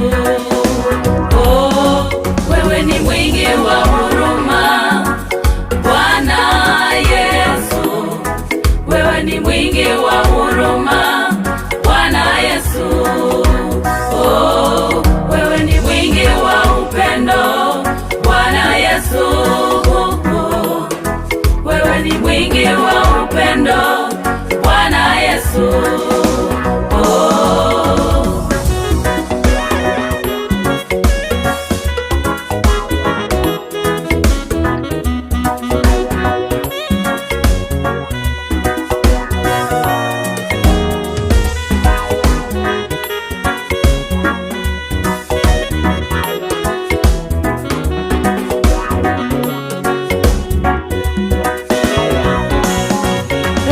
Yesu. Oh, wewe ni mwingi wa huruma, Bwana Yesu. Wewe ni mwingi wa huruma, Bwana Yesu. Oh, wewe ni mwingi wa upendo, Bwana Yesu. Wewe ni mwingi wa upendo, Bwana Yesu.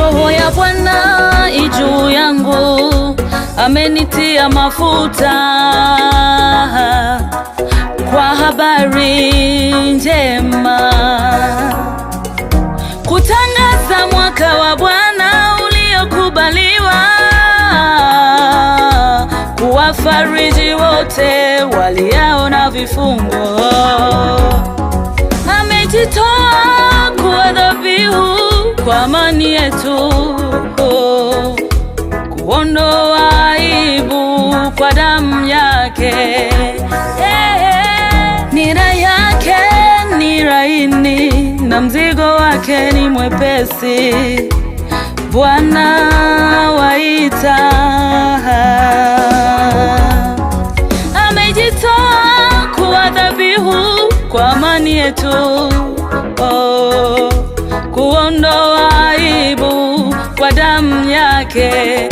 Roho ya Bwana ijuu yangu, amenitia mafuta kwa habari njema, kutangaza mwaka wa Bwana uliokubaliwa, kuwafariji wote waliao na vifungo. Amejitoa kuwa dhabihu kwa amani yetu, kuondoa aibu kwa damu yake. Nira yake ni laini na mzigo wake ni mwepesi. Bwana waita, amejitoa kuwa dhabihu kwa amani yetu, kuondoa aibu kwa damu yake.